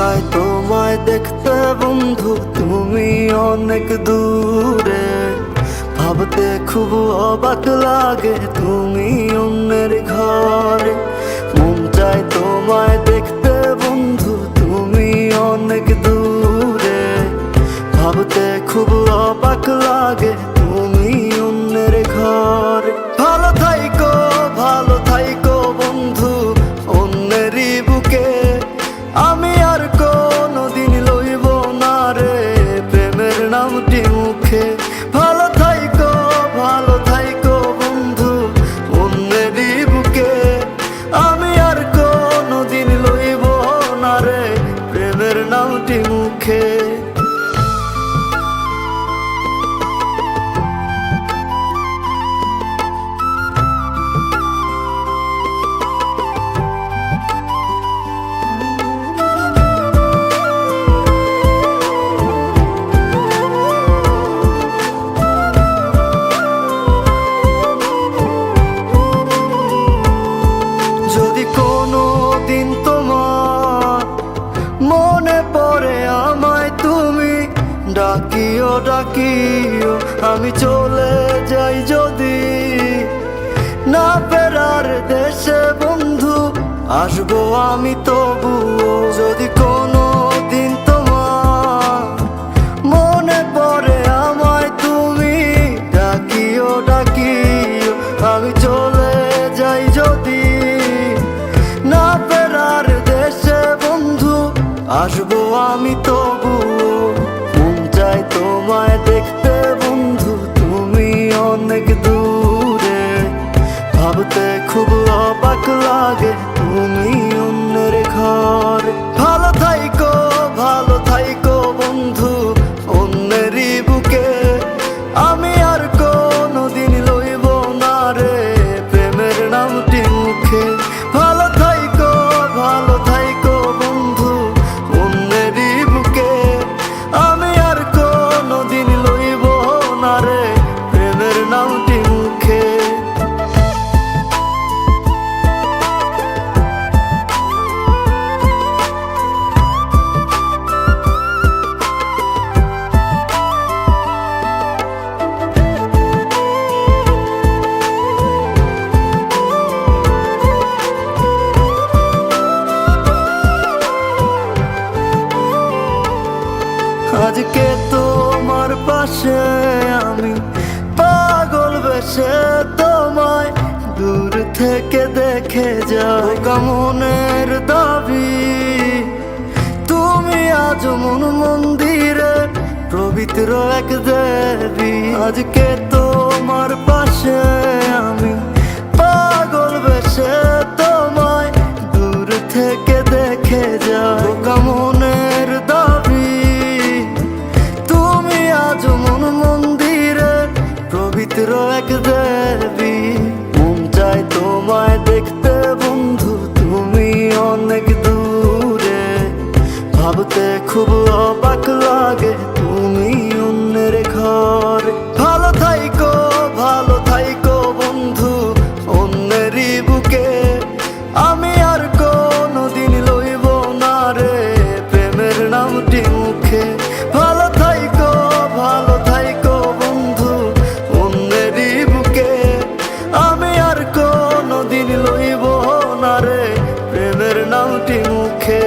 চাই তোমায় দেখতে বন্ধু, তুমি অনেক দূরে। ভাবতে খুব অবাক লাগে তুমি অন্যের ঘরে। মন চাই তোমায় দেখতে বন্ধু, তুমি অনেক দূরে। ভাবতে খুব অবাক লাগে তুমি অন্যের ঘরে। ভালো থাইকো বন্ধু অন্যেরই বুকে। আমি আর কোনোদিন লইব না রে প্রেমের নামটি মুখে। ভালো থাইকো বন্ধু অন্যেরই বুকে। আমি আর কোনোদিন লইব না রে প্রেমের নামটি মুখে। যদি কোনো দিন তোমার মনে পড়ে আমায় তুমি ডাকিও আমি চলে যাই যদি। না ফেরার দেশে বন্ধু আসবো আমি তবুও। যদি কোনো দিন তোমার মনে পড়ে আমায় তুমি ডাকিও আমি চলে যাই যদি। না ফেরার দেশে বন্ধু আসবো আমি তবুও। মন চাই তোমায় দেখতে বন্ধু, তুমি অনেক দূরে। ভাবতে খুব অবাক লাগে তুমি অন্যের ঘরে। ভালো থাইকো বন্ধু অন্যেরই বুকে। আমি আর কোনোদিন লইব না রে প্রেমের নামটি মুখে। ভালো থাইকো বন্ধু অন্যেরই বুকে। আমি আর কোনোদিন লইব না রে প্রেমের নামটি মুখে। আজকে তোমার পাশে আমি পাগল বেশে তোমায় দূর থেকে দেখে যাই। মনের দাবি তুমি আজ মন মন্দিরে পবিত্র এক দেবী। আজকে তোমার পাশে আমি পাগল বেশে তোমায় দূর থেকে দেখে যাই। মনের দাবি তুমি আজ মন মন্দিরে পবিত্র এক দেবী। মন চাই তোমায় দেখতে বন্ধু, তুমি অনেক দূরে। ভাবতে খুব অবাক লাগে তুমি অন্যের ঘরে। ভালো থাইকো বন্ধু অন্যেরই বুকে। আমি আর কোনোদিন লইব না রে প্রেমের নামটি মুখে। ভালো থাইকো বন্ধু অন্যেরই বুকে। আমি আর কোনোদিন লইব না রে প্রেমের নামটি মুখে।